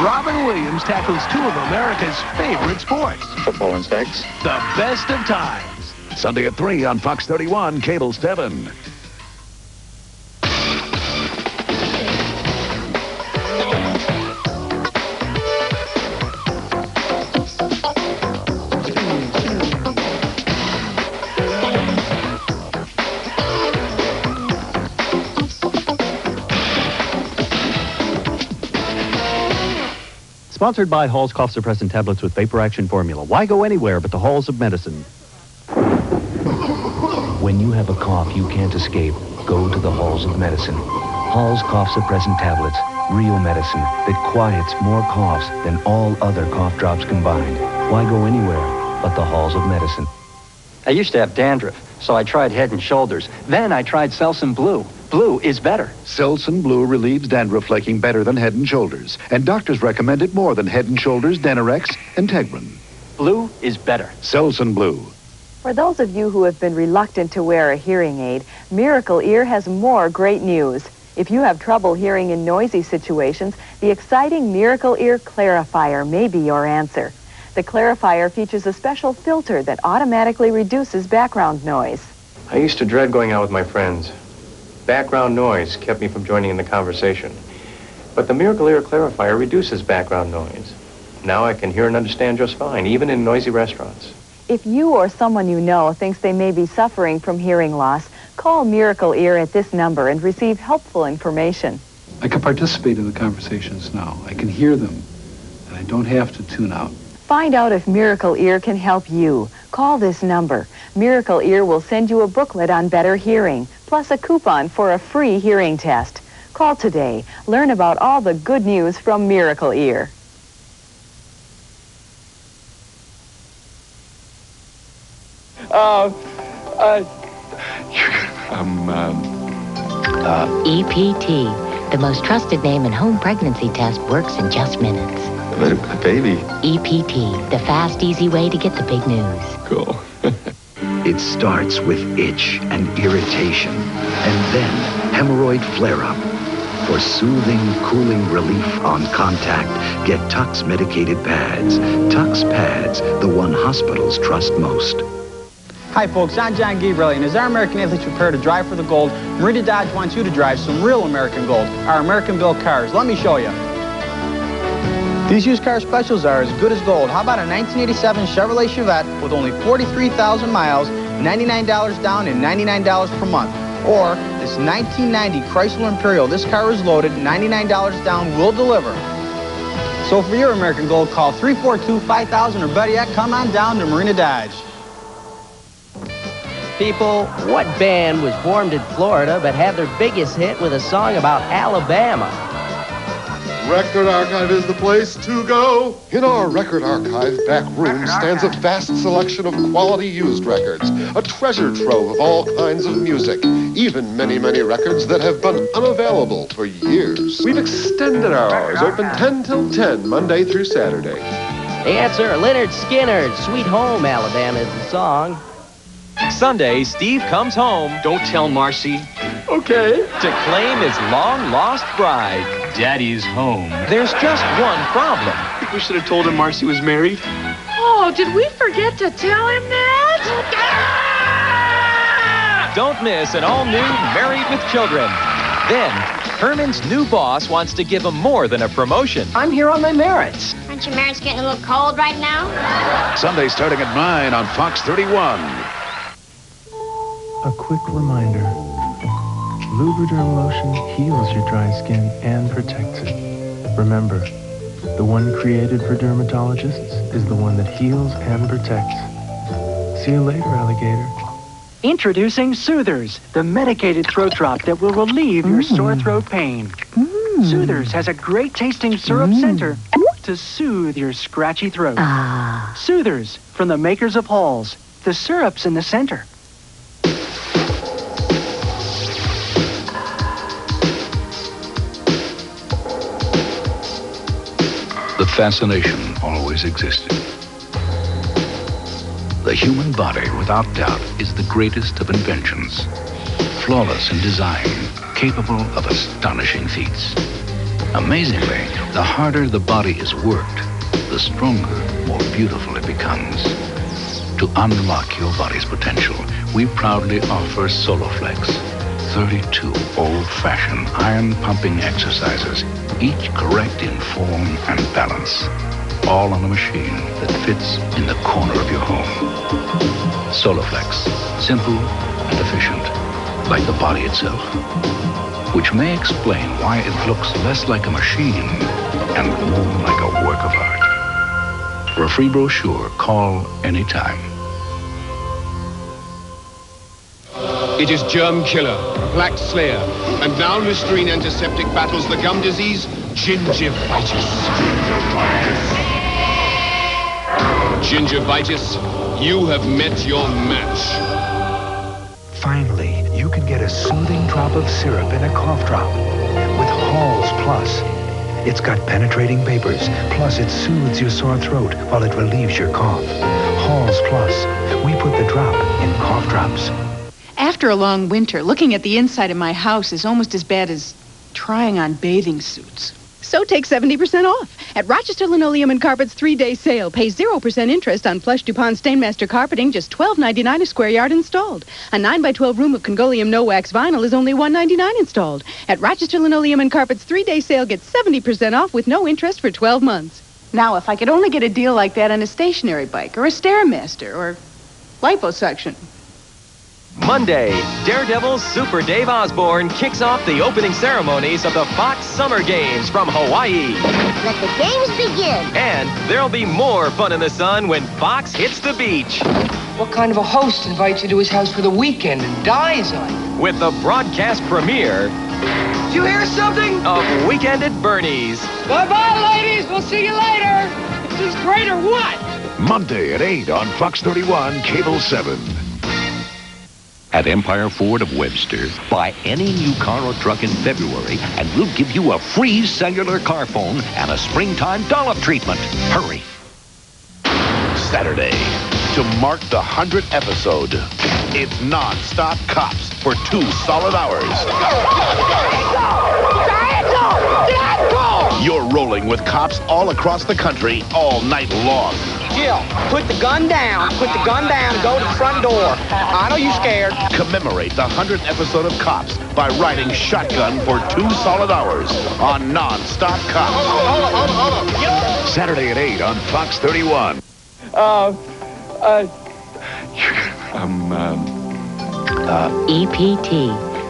Robin Williams tackles two of America's favorite sports. Football and sex. The best of times. Sunday at 3 on Fox 31, Cable 7. Sponsored by Hall's Cough Suppressant Tablets with Vapor Action Formula. Why go anywhere but the halls of medicine? When you have a cough you can't escape, go to the halls of medicine. Hall's Cough Suppressant Tablets. Real medicine that quiets more coughs than all other cough drops combined. Why go anywhere but the halls of medicine? I used to have dandruff, so I tried Head and Shoulders. Then I tried Selsun Blue. Blue is better. Selsun Blue relieves dandruff flaking better than Head & Shoulders. And doctors recommend it more than Head & Shoulders, Denerex, and Tegrin. Blue is better. Selsun Blue. For those of you who have been reluctant to wear a hearing aid, Miracle Ear has more great news. If you have trouble hearing in noisy situations, the exciting Miracle Ear Clarifier may be your answer. The Clarifier features a special filter that automatically reduces background noise. I used to dread going out with my friends. Background noise kept me from joining in the conversation. But the Miracle Ear Clarifier reduces background noise. Now I can hear and understand just fine, even in noisy restaurants. If you or someone you know thinks they may be suffering from hearing loss, call Miracle Ear at this number and receive helpful information. I can participate in the conversations now. I can hear them, and I don't have to tune out. Find out if Miracle Ear can help you. Call this number. Miracle Ear will send you a booklet on better hearing, plus a coupon for a free hearing test. Call today. Learn about all the good news from Miracle Ear. EPT, the most trusted name in home pregnancy test, works in just minutes. A baby. EPT, the fast, easy way to get the big news. Cool. It starts with itch and irritation, and then hemorrhoid flare-up. For soothing, cooling relief on contact, get Tux medicated pads. Tux pads, the one hospitals trust most. Hi folks, I'm John Gabriel, and as our American athletes prepare to drive for the gold, Marina Dodge wants you to drive some real American gold, our American-built cars. Let me show you. These used car specials are as good as gold. How about a 1987 Chevrolet Chevette with only 43,000 miles, $99 down and $99 per month? Or this 1990 Chrysler Imperial. This car is loaded, $99 down, will deliver. So for your American gold, call 342-5000, or better yet, come on down to Marina Dodge. People, what band was formed in Florida but had their biggest hit with a song about Alabama? Record Archive is the place to go. In our Record Archive back room stands a vast selection of quality used records, a treasure trove of all kinds of music, even many, many records that have been unavailable for years. We've extended our hours, open 10 till 10, Monday through Saturday. The answer, Leonard Skinner's Sweet Home Alabama is the song. Sunday, Steve comes home. Don't tell Marcy. Okay. To claim his long-lost bride. Daddy's home. There's just one problem. I think we should have told him Marcy was married. Oh, did we forget to tell him that? Don't miss an all-new Married with Children. Then, Herman's new boss wants to give him more than a promotion. I'm here on my merits. Aren't your merits getting a little cold right now? Sunday starting at 9 on Fox 31. A quick reminder. Lubriderm lotion heals your dry skin and protects it. Remember, the one created for dermatologists is the one that heals and protects. See you later, alligator. Introducing Soothers, the medicated throat drop that will relieve your sore throat pain. Soothers has a great tasting syrup center to soothe your scratchy throat. Soothers, from the makers of Halls. The syrup's in the center. The fascination always existed. The human body, without doubt, is the greatest of inventions. Flawless in design, capable of astonishing feats. Amazingly, the harder the body is worked, the stronger, more beautiful it becomes. To unlock your body's potential, we proudly offer Soloflex. 32 old-fashioned iron-pumping exercises, each correct in form and balance. All on a machine that fits in the corner of your home. Soloflex, simple and efficient, like the body itself. Which may explain why it looks less like a machine and more like a work of art. For a free brochure, call anytime. It is germ killer, plaque slayer, and now Listerine antiseptic battles the gum disease, gingivitis. Gingivitis, you have met your match. Finally, you can get a soothing drop of syrup in a cough drop with Halls Plus. It's got penetrating vapors, plus it soothes your sore throat while it relieves your cough. Halls Plus. We put the drop in cough drops. After a long winter, looking at the inside of my house is almost as bad as trying on bathing suits. So take 70% off at Rochester Linoleum and Carpet's 3-day sale. Pay 0% interest on plush DuPont Stainmaster carpeting, just $12.99 a square yard installed. A 9x12 room of Congolium no-wax vinyl is only $1.99 installed. At Rochester Linoleum and Carpet's 3-day sale, get 70% off with no interest for 12 months. Now, if I could only get a deal like that on a stationary bike or a Stairmaster or liposuction. Monday, Daredevil's Super Dave Osborne kicks off the opening ceremonies of the Fox Summer Games from Hawaii. Let the games begin. And there'll be more fun in the sun when Fox hits the beach. What kind of a host invites you to his house for the weekend and dies on you? With the broadcast premiere... Did you hear something? ...of Weekend at Bernie's. Bye-bye, ladies. We'll see you later. Is this great or what? Monday at 8 on Fox 31, Cable 7. At Empire Ford of Webster, buy any new car or truck in February, and we'll give you a free cellular car phone and a springtime dollop treatment. Hurry. Saturday, to mark the 100th episode, it's non-stop cops for 2 solid hours. You're rolling with cops all across the country all night long. Jill, put the gun down. Put the gun down and go to the front door. I know you're scared. Commemorate the 100th episode of Cops by riding shotgun for 2 solid hours on non-stop cops. Hold up. Saturday at 8 on Fox 31. EPT,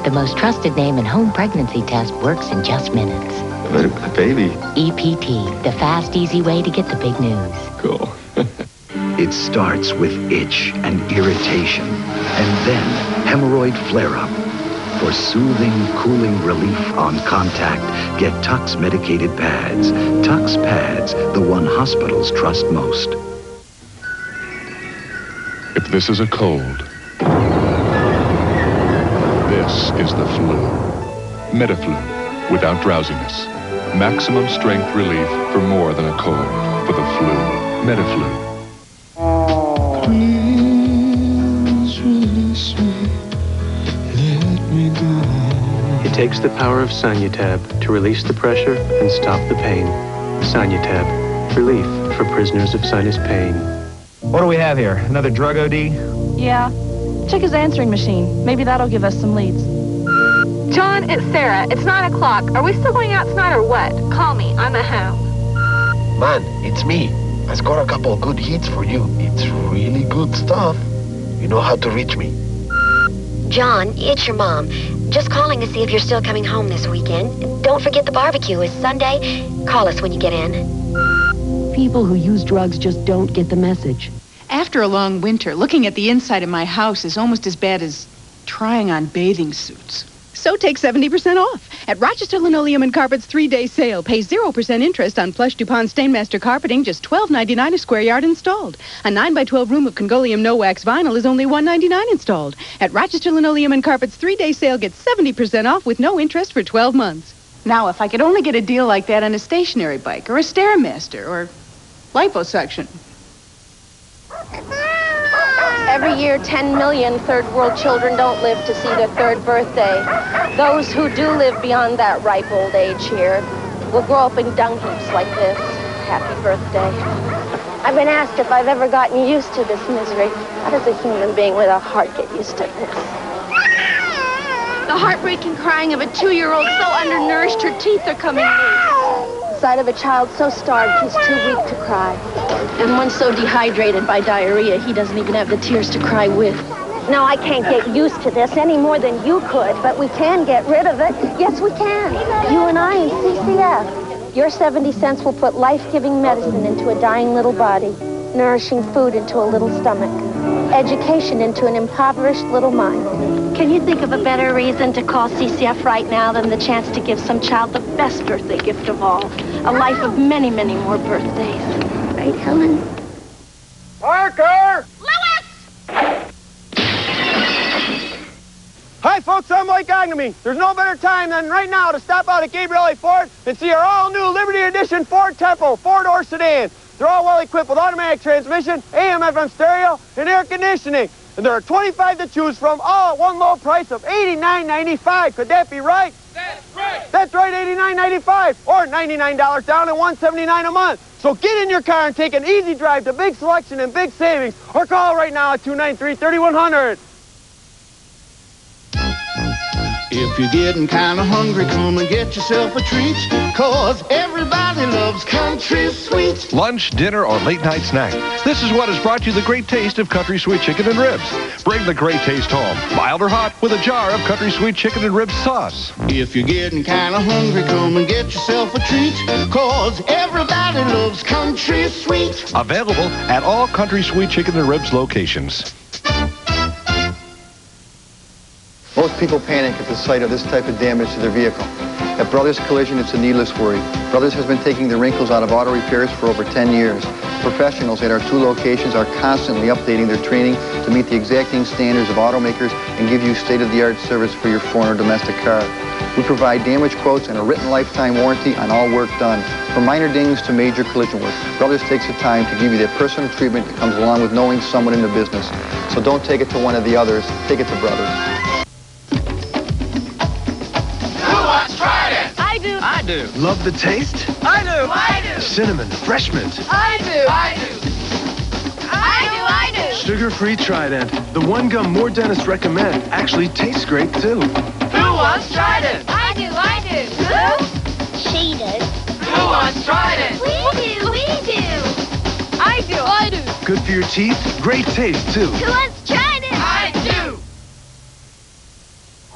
the most trusted name in home pregnancy test, works in just minutes. A baby. EPT, the fast, easy way to get the big news. Cool. It starts with itch and irritation, and then hemorrhoid flare-up. For soothing, cooling relief on contact, get Tux medicated pads. Tux pads, the one hospitals trust most. If this is a cold, this is the flu. Metaflu, without drowsiness. Maximum strength relief for more than a cold. For the flu. Metaflu. It takes the power of Sanyutab to release the pressure and stop the pain. Sanyutab, relief for prisoners of sinus pain. What do we have here? Another drug OD? Yeah. Check his answering machine. Maybe that'll give us some leads. John, it's Sarah. It's 9 o'clock. Are we still going out tonight or what? Call me. I'm at home. Man, it's me. I scored a couple of good hits for you. It's really good stuff. You know how to reach me. John, it's your mom. Just calling to see if you're still coming home this weekend. Don't forget the barbecue is Sunday. Call us when you get in. People who use drugs just don't get the message. After a long winter, looking at the inside of my house is almost as bad as trying on bathing suits. So take 70% off at Rochester Linoleum and Carpet's 3-day sale. Pay 0% interest on plush DuPont Stainmaster carpeting, just $12.99 a square yard installed. A 9x12 room of Congolium no-wax vinyl is only $1.99 installed. At Rochester Linoleum and Carpet's 3-day sale, get 70% off with no interest for 12 months. Now, if I could only get a deal like that on a stationary bike or a Stairmaster or liposuction. Every year, 10 million third world children don't live to see their 3rd birthday. Those who do live beyond that ripe old age here We'll grow up in dung heaps like this. Happy birthday. I've been asked if I've ever gotten used to this misery. How does a human being with a heart get used to this? The heartbreaking crying of a 2-year-old so undernourished her teeth are coming loose. The sight of a child so starved he's too weak to cry. And one so dehydrated by diarrhea he doesn't even have the tears to cry with. No, I can't get used to this any more than you could, but we can get rid of it. Yes, we can. You and I and CCF. Your 70 cents will put life-giving medicine into a dying little body, nourishing food into a little stomach, education into an impoverished little mind. Can you think of a better reason to call CCF right now than the chance to give some child the best birthday gift of all? A life of many, many more birthdays. Right, Helen? Parker! Hi, folks, I'm Mike Agnamy. There's no better time than right now to stop out at Gabrielli Ford and see our all-new Liberty Edition Ford Tempo 4-door sedan. They're all well-equipped with automatic transmission, AM/FM stereo, and air conditioning. And there are 25 to choose from, all at one low price of $89.95. Could that be right? That's right. That's right, $89.95, or $99 down and $179 a month. So get in your car and take an easy drive to big selection and big savings, or call right now at 293-3100. If you're getting kind of hungry, come and get yourself a treat, 'cause everybody loves country sweets. Lunch, dinner, or late-night snack. This is what has brought you the great taste of country sweet chicken and ribs. Bring the great taste home, mild or hot, with a jar of country sweet chicken and ribs sauce. If you're getting kind of hungry, come and get yourself a treat, 'cause everybody loves country sweet. Available at all country sweet chicken and ribs locations. Most people panic at the sight of this type of damage to their vehicle. At Brothers Collision, it's a needless worry. Brothers has been taking the wrinkles out of auto repairs for over 10 years. Professionals at our 2 locations are constantly updating their training to meet the exacting standards of automakers and give you state-of-the-art service for your foreign or domestic car. We provide damage quotes and a written lifetime warranty on all work done. From minor dings to major collision work, Brothers takes the time to give you that personal treatment that comes along with knowing someone in the business. So don't take it to one of the others, take it to Brothers. I do. Love the taste? I do. I do. Cinnamon, fresh mint. I do. I do. I do. Sugar-free Trident. The one gum more dentists recommend actually tastes great, too. Who wants Trident? I do. I do. Who? She does. Who wants Trident? We do. We do. I do. I do. Good for your teeth, great taste, too. Who wants Trident? I do.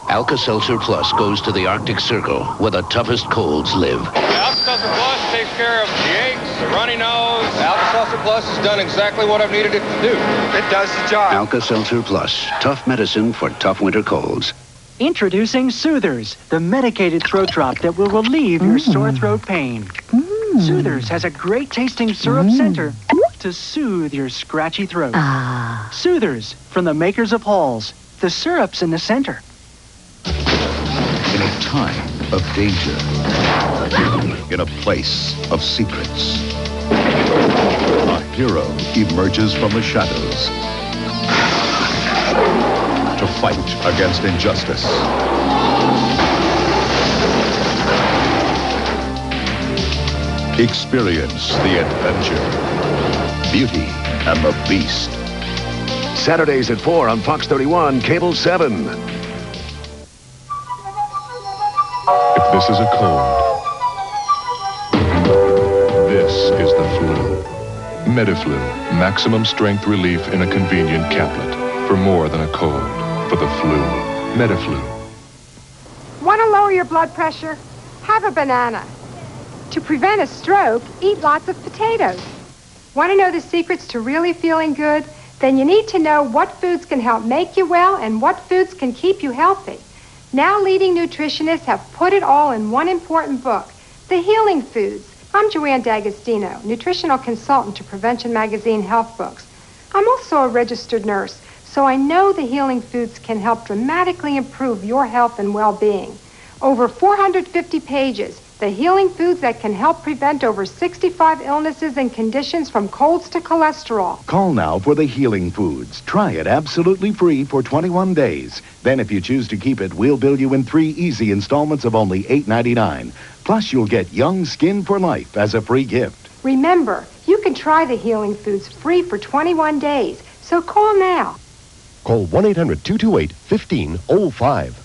Alka-Seltzer Plus goes to the Arctic Circle, where the toughest colds live. Alka-Seltzer Plus takes care of the aches, the runny nose. Alka-Seltzer Plus has done exactly what I've needed it to do. It does the job. Alka-Seltzer Plus, tough medicine for tough winter colds. Introducing Soothers, the medicated throat drop that will relieve your sore throat pain. Soothers has a great tasting syrup center to soothe your scratchy throat. Soothers, from the makers of Halls. The syrup's in the center. In a time of danger, in a place of secrets, a hero emerges from the shadows to fight against injustice. Experience the adventure, Beauty and the Beast. Saturdays at 4 on Fox 31, Cable 7. If this is a cold, this is the flu. Mediflu, maximum strength relief in a convenient caplet. For more than a cold, for the flu. Mediflu. Want to lower your blood pressure? Have a banana. To prevent a stroke, eat lots of potatoes. Want to know the secrets to really feeling good? Then you need to know what foods can help make you well and what foods can keep you healthy. Now leading nutritionists have put it all in one important book, The Healing Foods. I'm Joanne D'Agostino, nutritional consultant to Prevention Magazine Health Books. I'm also a registered nurse, so I know the Healing Foods can help dramatically improve your health and well-being. Over 450 pages the healing foods that can help prevent over 65 illnesses and conditions from colds to cholesterol. Call now for the Healing Foods. Try it absolutely free for 21 days. Then if you choose to keep it, we'll bill you in 3 easy installments of only $8.99. Plus, you'll get Young Skin for Life as a free gift. Remember, you can try the healing foods free for 21 days. So call now. Call 1-800-228-1505.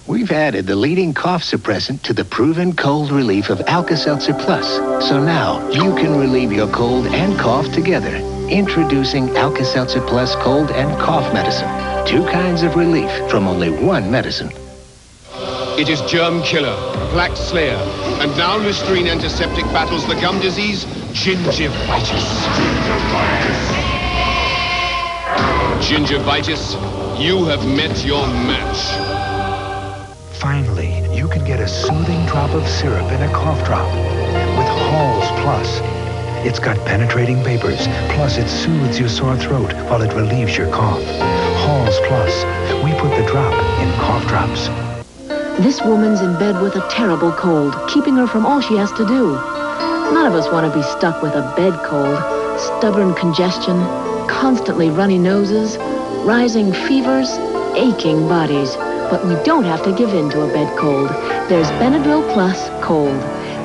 We've added the leading cough suppressant to the proven cold relief of Alka-Seltzer Plus. So now you can relieve your cold and cough together. Introducing Alka-Seltzer Plus Cold and Cough Medicine. 2 kinds of relief from only 1 medicine. It is germ killer, plaque slayer, and now Listerine antiseptic battles the gum disease, gingivitis. Gingivitis, you have met your match. Finally, you can get a soothing drop of syrup in a cough drop with Halls Plus. It's got penetrating vapors, plus it soothes your sore throat while it relieves your cough. Halls Plus. We put the drop in cough drops. This woman's in bed with a terrible cold, keeping her from all she has to do. None of us want to be stuck with a bed cold, stubborn congestion, constantly runny noses, rising fevers, aching bodies. But we don't have to give in to a bed cold. There's Benadryl Plus Cold.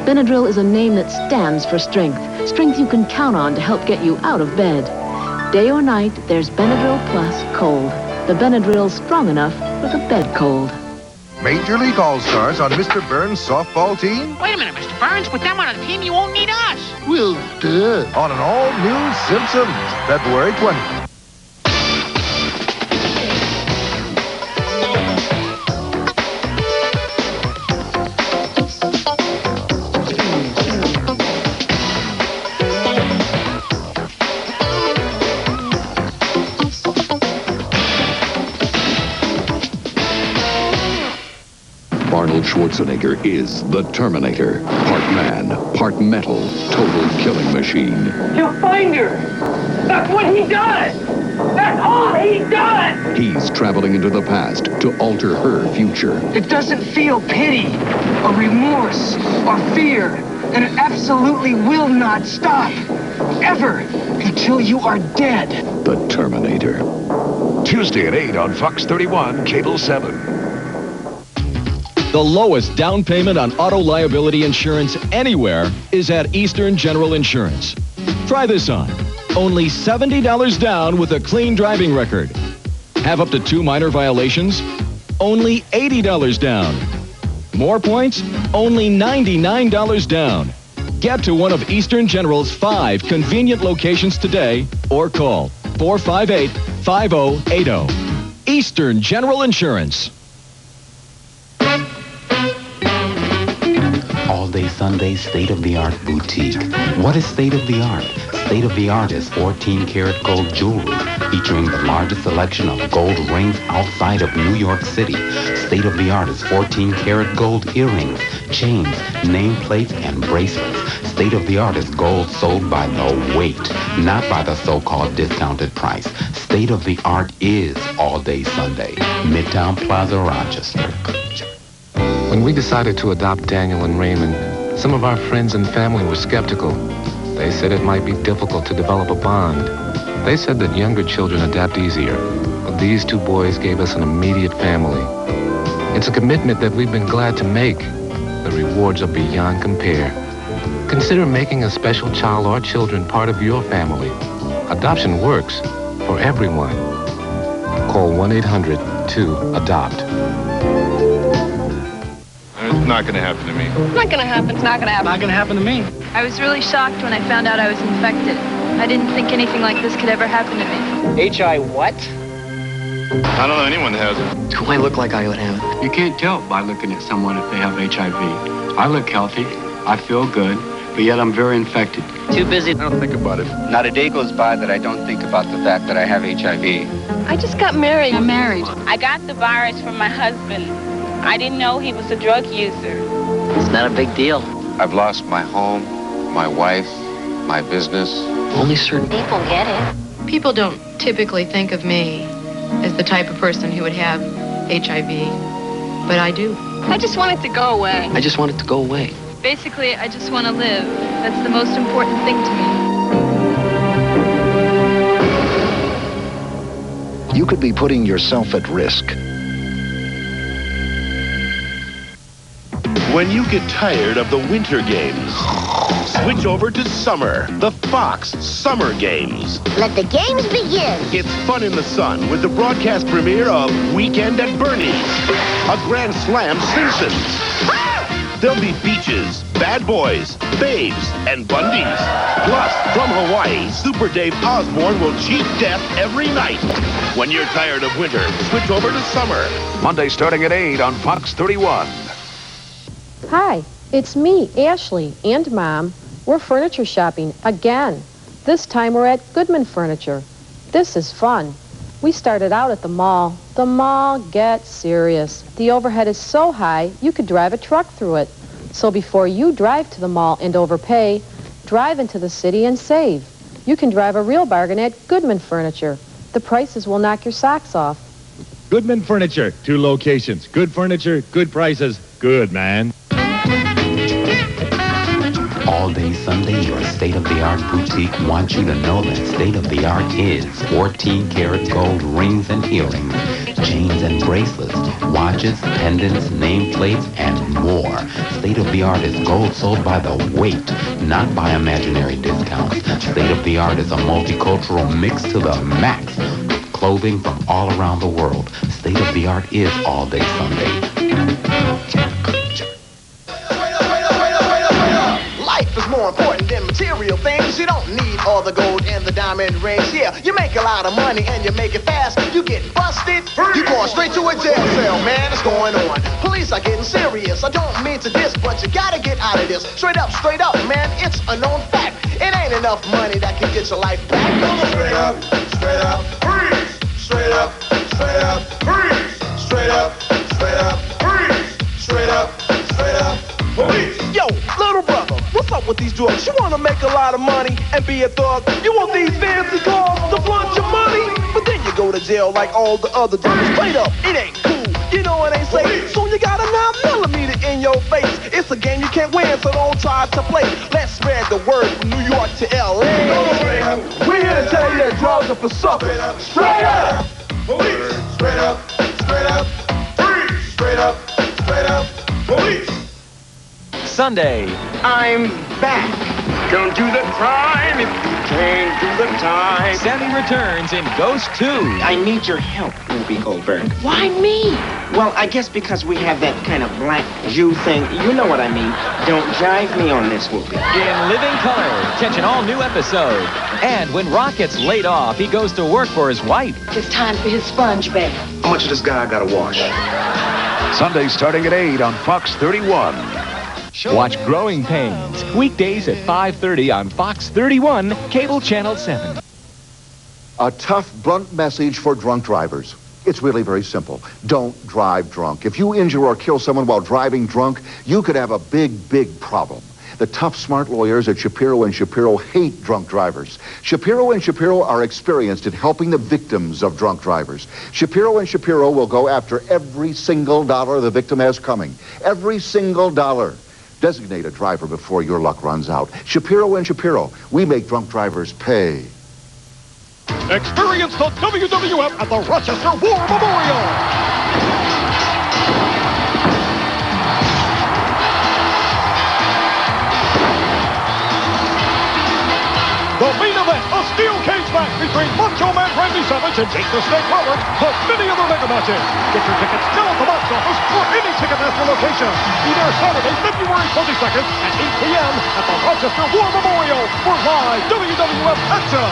Benadryl is a name that stands for strength. Strength you can count on to help get you out of bed. Day or night, there's Benadryl Plus Cold. The Benadryl's strong enough for the bed cold. Major League All-Stars on Mr. Burns' softball team? Wait a minute, Mr. Burns. With them on the team, you won't need us. Well, duh. On an all-new Simpsons, February 20th. Arnold Schwarzenegger is the Terminator. Part man, part metal, total killing machine. He'll find her. That's what he does. That's all he does. He's traveling into the past to alter her future. It doesn't feel pity or remorse or fear, and it absolutely will not stop. Ever. Until you are dead. The Terminator. Tuesday at 8 on Fox 31, Cable 7. The lowest down payment on auto liability insurance anywhere is at Eastern General Insurance. Try this on. Only $70 down with a clean driving record. Have up to 2 minor violations? Only $80 down. More points? Only $99 down. Get to one of Eastern General's 5 convenient locations today or call 458-5080. Eastern General Insurance. All-day Sunday state-of-the-art boutique. What is state-of-the-art? State-of-the-art is 14-karat gold jewelry featuring the largest selection of gold rings outside of New York City. State-of-the-art is 14-karat gold earrings, chains, nameplates, and bracelets. State-of-the-art is gold sold by the weight, not by the so-called discounted price. State-of-the-art is All-Day Sunday. Midtown Plaza, Rochester. When we decided to adopt Daniel and Raymond, some of our friends and family were skeptical. They said it might be difficult to develop a bond. They said that younger children adapt easier. But these 2 boys gave us an immediate family. It's a commitment that we've been glad to make. The rewards are beyond compare. Consider making a special child or children part of your family. Adoption works for everyone. Call 1-800-2-ADOPT. It's not going to happen to me. Not gonna happen. It's not gonna happen. Not going to happen to me. I was really shocked when I found out I was infected. I didn't think anything like this could ever happen to me. H.I. what? I don't know anyone that has it. Do I look like I would have it? You can't tell by looking at someone if they have HIV. I look healthy. I feel good. But yet I'm very infected. Too busy. I don't think about it. Not a day goes by that I don't think about the fact that I have HIV. I just got married. I'm married. I got the virus from my husband. I didn't know he was a drug user. It's not a big deal. I've lost my home, my wife, my business. Only certain people get it. People don't typically think of me as the type of person who would have HIV, but I do. I just want it to go away. I just want it to go away. Basically, I just want to live. That's the most important thing to me. You could be putting yourself at risk. When you get tired of the winter games, switch over to summer. The Fox Summer Games. Let the games begin. It's fun in the sun with the broadcast premiere of Weekend at Bernie's, a Grand Slam Simpsons. There'll be beaches, bad boys, babes, and Bundys. Plus, from Hawaii, Super Dave Osborne will cheat death every night. When you're tired of winter, switch over to summer. Monday starting at 8 on Fox 31. Hi, it's me, Ashley, and Mom. We're furniture shopping again. This time we're at Goodman Furniture. This is fun. We started out at the mall. The mall gets serious. The overhead is so high, you could drive a truck through it. So before you drive to the mall and overpay, drive into the city and save. You can drive a real bargain at Goodman Furniture. The prices will knock your socks off. Goodman Furniture, 2 locations. Good furniture, good prices, good, man. All day Sunday, your state-of-the-art boutique wants you to know that state-of-the-art is 14-karat gold rings and earrings, chains and bracelets, watches, pendants, nameplates, and more. State-of-the-art is gold sold by the weight, not by imaginary discounts. State-of-the-art is a multicultural mix to the max. Clothing from all around the world. State-of-the-art is all day Sunday. Life is more important than material things. You don't need all the gold and the diamond rings. Yeah, you make a lot of money and you make it fast. You get busted, you going straight to a jail cell, man. It's going on. Police are getting serious. I don't mean to diss, but you gotta get out of this. Straight up, man. It's a known fact. It ain't enough money that can get your life back. Straight up, freeze. Straight up, freeze. Straight up, freeze. Straight up, police. Yo, little brother, what's up with these drugs? You wanna make a lot of money and be a thug? You want these fancy cars to flaunt your money? But then you go to jail like all the other drugs. Straight up, it ain't cool. You know it ain't safe. So you got a 9mm in your face. It's a game you can't win, so don't try to play. Let's spread the word from New York to LA. We're here to tell you that drugs are for suckers. Straight up, police. Straight up, freeze. Straight up, police. Sunday. I'm back. Don't do the crime if you can't do the time. Sammy returns in Ghost 2. I need your help, Ruby Goldberg. Why me? Well, I guess because we have that kind of black Jew thing. You know what I mean. Don't jive me on this, Whoopi. In living color, catch an all-new episode. And when Rock gets laid off, he goes to work for his wife. It's time for his sponge bath. How much of this guy I gotta wash? Sunday starting at 8 on Fox 31. Watch Growing Pains, weekdays at 5:30 on Fox 31, Cable Channel 7. A tough, blunt message for drunk drivers. It's really very simple. Don't drive drunk. If you injure or kill someone while driving drunk, you could have a big, big problem. The tough, smart lawyers at Shapiro & Shapiro hate drunk drivers. Shapiro & Shapiro are experienced in helping the victims of drunk drivers. Shapiro & Shapiro will go after every single dollar the victim has coming. Every single dollar. Designate a driver before your luck runs out. Shapiro & Shapiro. We make drunk drivers pay. Experience the WWF at the Rochester War Memorial. The main event, a steel cage match between Macho Man Randy Savage and Jake the Snake Roberts, plus many other mega matches. Get your tickets now at the box office or any Ticketmaster location. Be there Saturday, February 22nd at 8 p.m. at the Rochester War Memorial for live WWF action.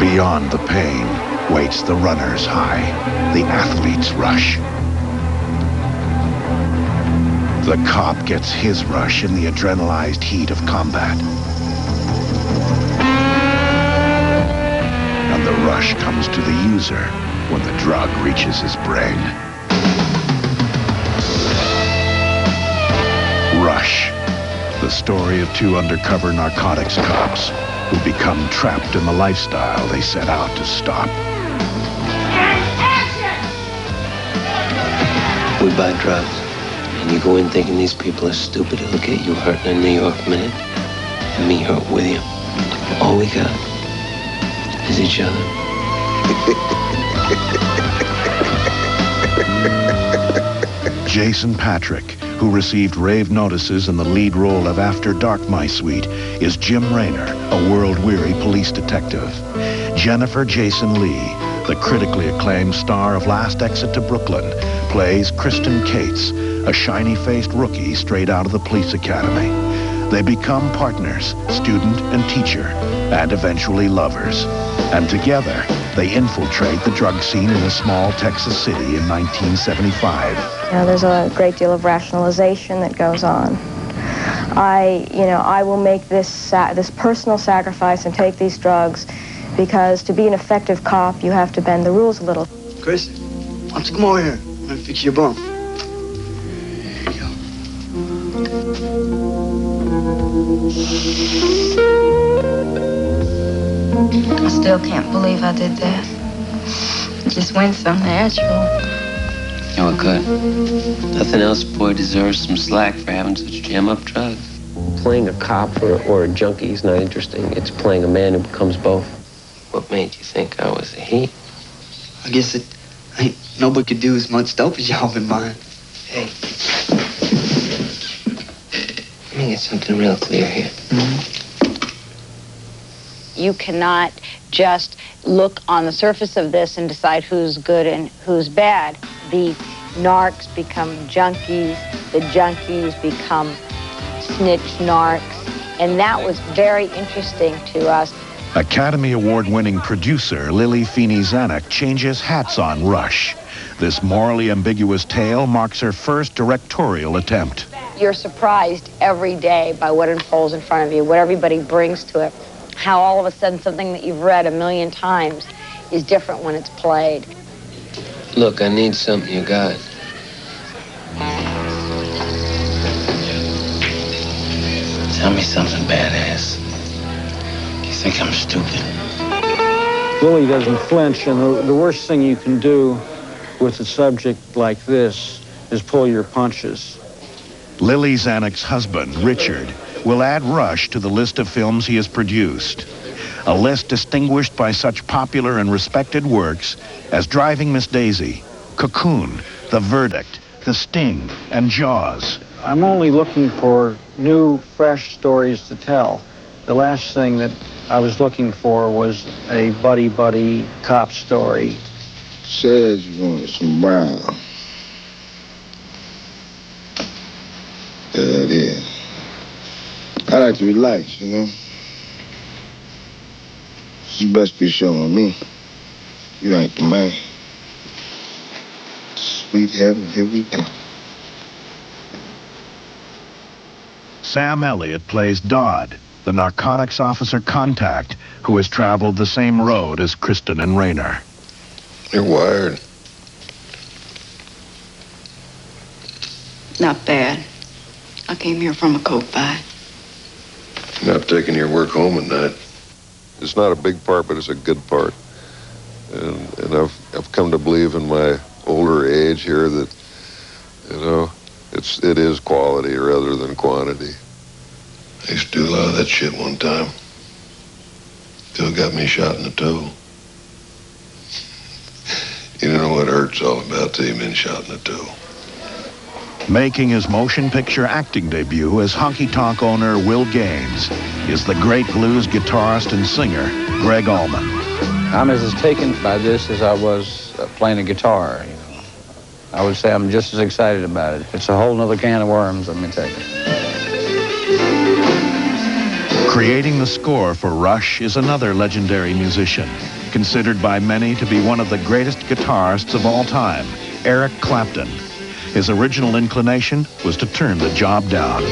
Beyond the pain waits the runner's high, the athlete's rush. The cop gets his rush in the adrenalized heat of combat. And the rush comes to the user when the drug reaches his brain. Rush, the story of 2 undercover narcotics cops who become trapped in the lifestyle they set out to stop. We buy drugs, and you go in thinking these people are stupid. It'll get you hurt in a New York minute, and me hurt with you. All we got is each other. Jason Patrick, who received rave notices in the lead role of After Dark, My Sweet, is Jim Raynor, a world-weary police detective. Jennifer Jason Leigh, the critically acclaimed star of Last Exit to Brooklyn, plays Kristen Cates, a shiny-faced rookie straight out of the police academy. They become partners, student and teacher, and eventually lovers. And together, they infiltrate the drug scene in a small Texas city in 1975. There's a great deal of rationalization that goes on. I will make this personal sacrifice and take these drugs because to be an effective cop, you have to bend the rules a little. Chris, why don't you come over here? I'm gonna fix your bump. I still can't believe I did that. It just went so natural. Oh, it could. Nothing else, boy, deserves some slack for having such jam-up drugs. Playing a cop or a junkie is not interesting. It's playing a man who becomes both. What made you think I was a he? I guess it ain't nobody could do as much dope as y'all been buying. Hey. Let me get something real clear here. You cannot just look on the surface of this and decide who's good and who's bad. The narcs become junkies, the junkies become snitch narcs, and that was very interesting to us. Academy Award-winning producer Lily Feeney Zanuck changes hats on Rush. This morally ambiguous tale marks her first directorial attempt. You're surprised every day by what unfolds in front of you, what everybody brings to it, how all of a sudden something that you've read a million times is different when it's played. Look, I need something you got. Tell me something badass. You think I'm stupid? Lily doesn't flinch, and the worst thing you can do with a subject like this is pull your punches. Lily Zanuck's husband, Richard, will add Rush to the list of films he has produced. A list distinguished by such popular and respected works as Driving Miss Daisy, Cocoon, The Verdict, The Sting, and Jaws. I'm only looking for new, fresh stories to tell. The last thing that I was looking for was a buddy-buddy cop story. Says you wanted some brown. Yeah, it is. I like to relax, you know. You best be showing me. You ain't the man. Sweet heaven, here we go. Sam Elliott plays Dodd, the narcotics officer contact who has traveled the same road as Kristen and Raynor. You're wired. Not bad. I came here from a coke buy. You're not taking your work home at night. It's not a big part, but it's a good part. And I've come to believe in my older age here that, you know, it is quality rather than quantity. I used to do a lot of that shit one time. Still got me shot in the toe. You don't know what hurt's all about till you've been shot in the toe. Making his motion picture acting debut as Honky Tonk owner Will Gaines is the great blues guitarist and singer Greg Allman. I'm as taken by this as I was playing a guitar, you know. I would say I'm just as excited about it. It's a whole nother can of worms, let me tell you. Creating the score for Rush is another legendary musician, considered by many to be one of the greatest guitarists of all time, Eric Clapton. His original inclination was to turn the job down.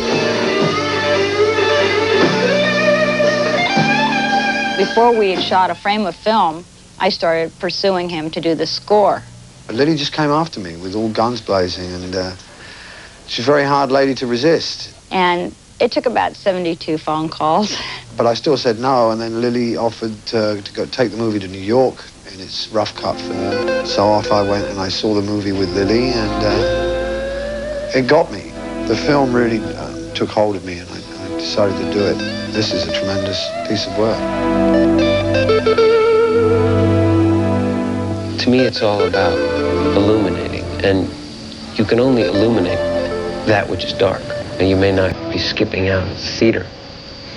Before we had shot a frame of film, I started pursuing him to do the score. Lily just came after me with all guns blazing, and she's a very hard lady to resist. And It took about 72 phone calls. But I still said no, and then Lily offered to go take the movie to New York in its rough cut form. So off I went and I saw the movie with Lily, and it got me. The film really took hold of me, and I decided to do it. This is a tremendous piece of work. To me, it's all about illuminating, and you can only illuminate that which is dark. And you may not be skipping out of the theater,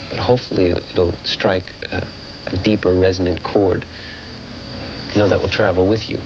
but hopefully it'll strike a deeper resonant chord, that will travel with you.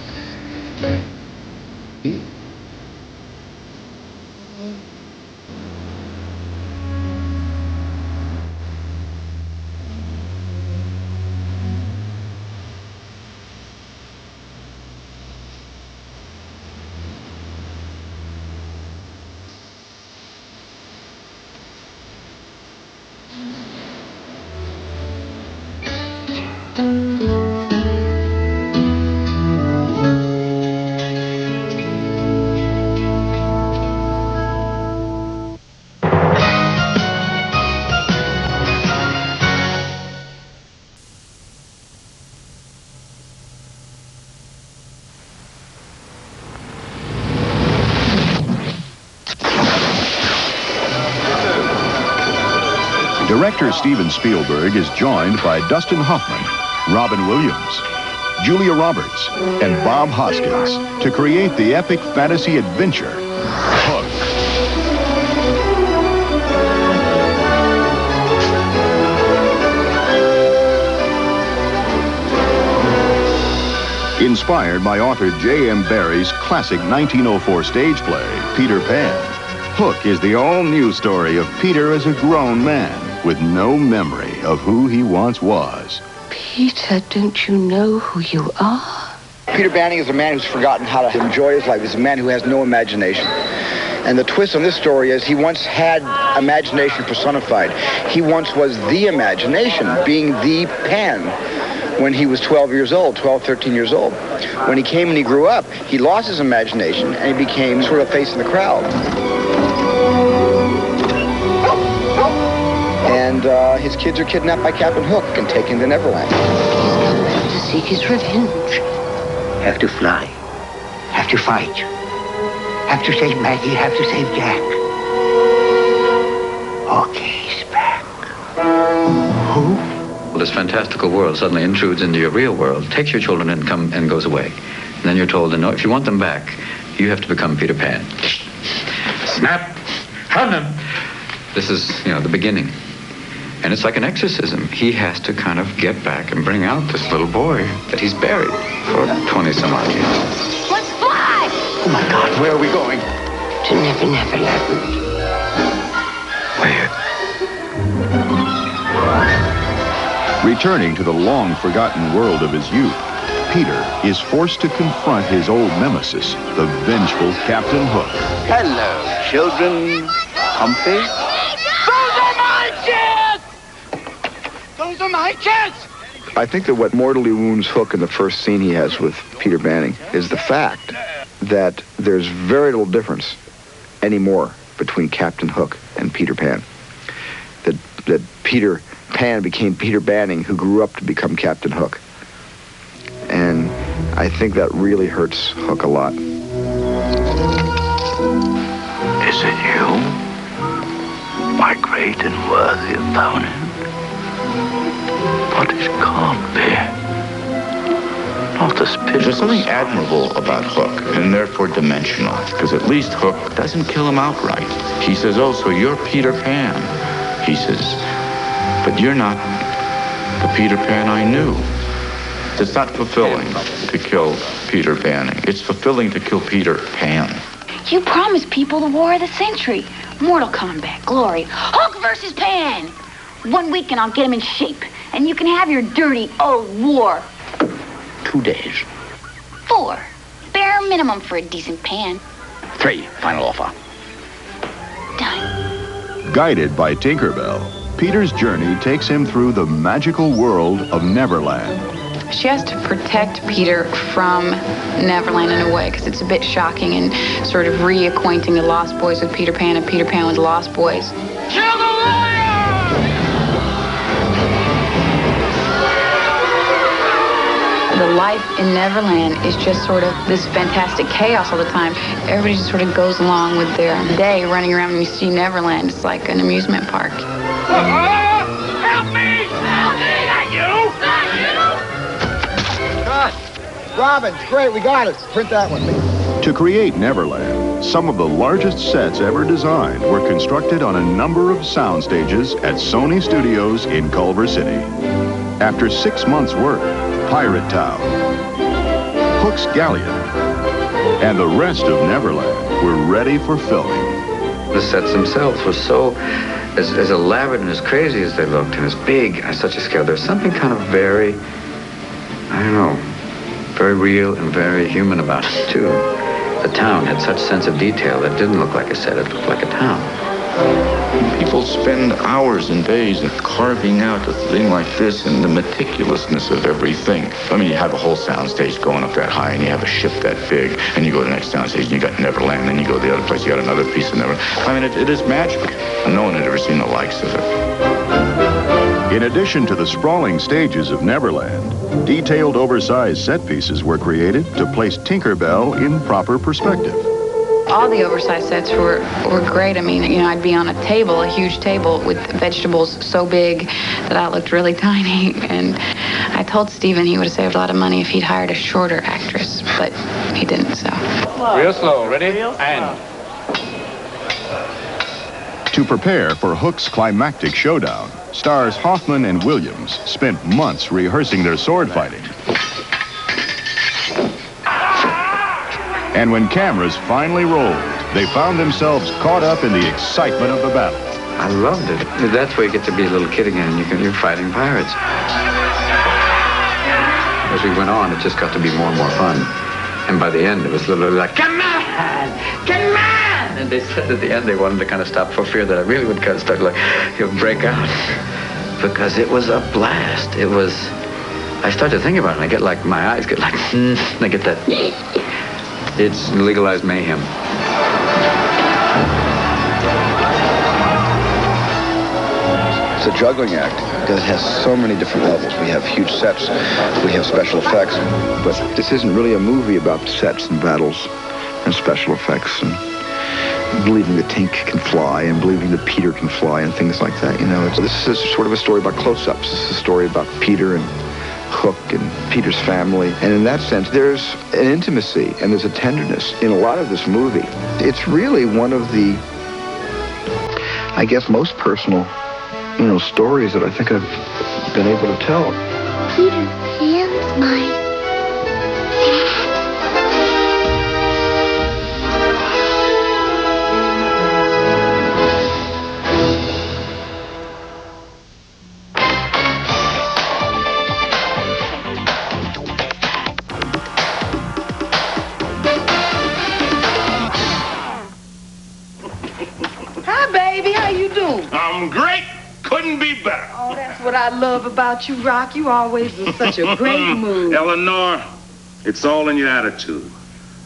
Director Steven Spielberg is joined by Dustin Hoffman, Robin Williams, Julia Roberts, and Bob Hoskins to create the epic fantasy adventure, Hook. Inspired by author J.M. Barrie's classic 1904 stage play, Peter Pan, Hook is the all-new story of Peter as a grown man with no memory of who he once was. Peter, don't you know who you are? Peter Banning is a man who's forgotten how to enjoy his life. He's a man who has no imagination. And the twist on this story is he once had imagination personified. He once was the imagination, being the Pan, when he was 12 years old, 12, 13 years old. When he came and he grew up, he lost his imagination and he became sort of face in the crowd. And his kids are kidnapped by Captain Hook and taken to Neverland. To seek his revenge. Have to fly. Have to fight. Have to save Maggie. Have to save Jack. Okay, back. Who? Well, this fantastical world suddenly intrudes into your real world, takes your children and goes away. And then you're told, no, if you want them back, you have to become Peter Pan. Snap! Run them! This is, the beginning. And it's like an exorcism. He has to kind of get back and bring out this little boy that he's buried for 20-some-odd years. Let's fly! Oh, my God, where are we going? To Neverland. Where? Returning to the long-forgotten world of his youth, Peter is forced to confront his old nemesis, the vengeful Captain Hook. Hello, children. Comfy? Those are my kids! I think that what mortally wounds Hook in the first scene he has with Peter Banning is the fact that there's very little difference anymore between Captain Hook and Peter Pan. That Peter Pan became Peter Banning, who grew up to become Captain Hook. And I think that really hurts Hook a lot. Is it you? My great and worthy opponent? But it can't be. Not as pitiful. There's something admirable about Hook, and therefore dimensional, because at least Hook doesn't kill him outright. He says, oh, so you're Peter Pan. He says, but you're not the Peter Pan I knew. It's not fulfilling to kill Peter Banning. It's fulfilling to kill Peter Pan. You promised people the war of the century. Mortal Kombat, glory. Hulk versus Pan. 1 week and I'll get him in shape. And you can have your dirty old war. 2 days. 4. Bare minimum for a decent Pan. 3. Final offer. Done. Guided by Tinkerbell, Peter's journey takes him through the magical world of Neverland. She has to protect Peter from Neverland in a way, because it's a bit shocking and sort of reacquainting the Lost Boys with Peter Pan and Peter Pan with the Lost Boys. Kill the lion! The life in Neverland is just sort of this fantastic chaos all the time. Everybody just sort of goes along with their day running around when you see Neverland. It's like an amusement park. Help me! Help me! Not you! Not you! Cut! Robin, great, we got it. Print that one. To create Neverland, some of the largest sets ever designed were constructed on a number of sound stages at Sony Studios in Culver City. After 6 months' work, Pirate Town, Hook's Galleon, and the rest of Neverland were ready for filming. The sets themselves were so, as elaborate and as crazy as they looked, and as big on such a scale. There's something kind of very, I don't know, very real and very human about it, too. The town had such sense of detail that it didn't look like a set, it looked like a town. People spend hours and days carving out a thing like this and the meticulousness of everything. I mean, you have a whole soundstage going up that high, and you have a ship that big, and you go to the next soundstage, and you got Neverland, and you go to the other place, you got another piece of Neverland. I mean, it is magical. No one had ever seen the likes of it. In addition to the sprawling stages of Neverland, detailed oversized set pieces were created to place Tinkerbell in proper perspective. All the oversized sets were great. I mean, I'd be on a table, a huge table with vegetables so big that I looked really tiny. And I told Steven he would have saved a lot of money if he'd hired a shorter actress, but he didn't, so. Real slow, ready? And. To prepare for Hook's climactic showdown, stars Hoffman and Williams spent months rehearsing their sword fighting. And when cameras finally rolled, they found themselves caught up in the excitement of the battle. I loved it. That's where you get to be a little kid again. You're fighting pirates. As we went on, it just got to be more and more fun. And by the end, it was literally like, come on! Come on! And they said at the end they wanted to kind of stop for fear that I really would kind of start like, break out. Because it was a blast. It was, I started thinking about it, and I get like, my eyes get like, and I get that, it's legalized mayhem. It's a juggling act because it has so many different levels. We have huge sets, we have special effects, but this isn't really a movie about sets and battles and special effects and believing that Tink can fly and believing that Peter can fly and things like that. This is sort of a story about close-ups. This is a story about Peter and Hook and Peter's family. And in that sense, there's an intimacy and there's a tenderness in a lot of this movie. It's really one of the, I guess, most personal, stories that I think I've been able to tell. Peter Pan's mine. I'm great. Couldn't be better. Oh, that's what I love about you, Rock. You always in such a great mood. Eleanor, it's all in your attitude.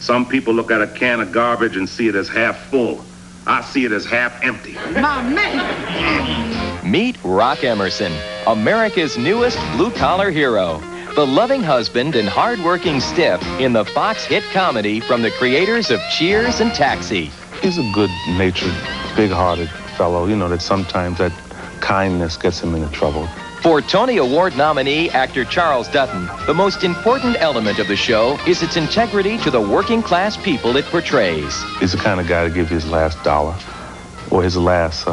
Some people look at a can of garbage and see it as half full. I see it as half empty. My man. Meet Rock Emerson, America's newest blue-collar hero. The loving husband and hard-working stiff in the Fox hit comedy from the creators of Cheers and Taxi. He's a good-natured, big-hearted fellow, that sometimes that kindness gets him into trouble. For Tony Award nominee actor Charles Dutton, the most important element of the show is its integrity to the working class people it portrays. He's the kind of guy to give you his last dollar or his last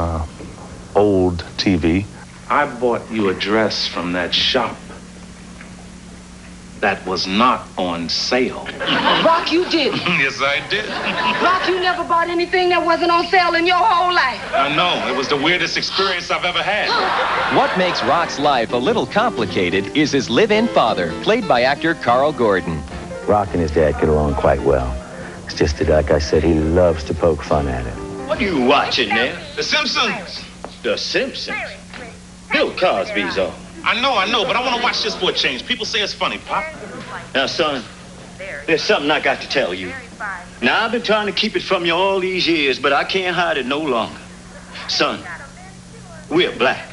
old TV. I bought you a dress from that shop that was not on sale. Rock, you did. Yes, I did. Rock, you never bought anything that wasn't on sale in your whole life. I know. It was the weirdest experience I've ever had. What makes Rock's life a little complicated is his live-in father, played by actor Carl Gordon. Rock and his dad get along quite well. It's just that, like I said, he loves to poke fun at it. What are you watching there? The Simpsons. The Simpsons? Bill Cosby's on. I know, but I want to watch this for a change. People say it's funny, Pop. Now, son, there's something I got to tell you. Now, I've been trying to keep it from you all these years, but I can't hide it no longer. Son, We're black.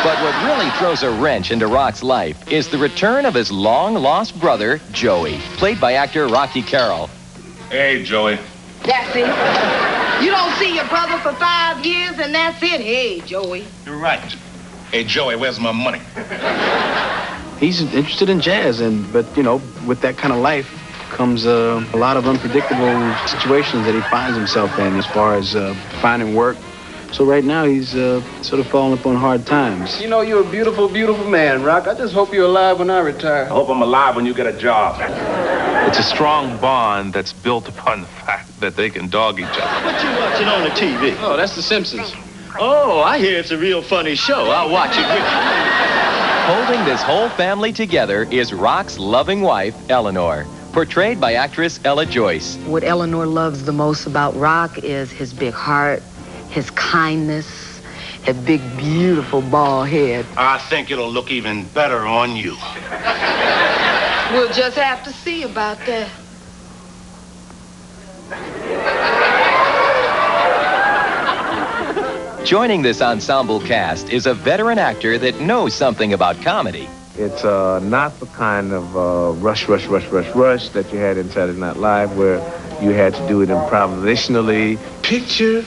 But what really throws a wrench into Rock's life is the return of his long-lost brother, Joey, played by actor Rocky Carroll. Hey, Joey. That's it. You don't see your brother for 5 years, and that's it. Hey, Joey. You're right. Hey, Joey, where's my money? He's interested in jazz, but, you know, with that kind of life comes a lot of unpredictable situations that he finds himself in as far as finding work. So right now, he's sort of falling upon hard times. You know, you're a beautiful, beautiful man, Rock. I just hope you're alive when I retire. I hope I'm alive when you get a job. It's a strong bond that's built upon the fact that they can dog each other. What you watching on the TV? Oh, that's The Simpsons. Oh, I hear it's a real funny show. I'll watch it with you. Holding this whole family together is Rock's loving wife, Eleanor, portrayed by actress Ella Joyce. What Eleanor loves the most about Rock is his big heart, his kindness, a big, beautiful bald head. I think it'll look even better on you. We'll just have to see about that. Joining this ensemble cast is a veteran actor that knows something about comedy. It's not the kind of rush that you had in Saturday Night Live where you had to do it improvisationally. Picture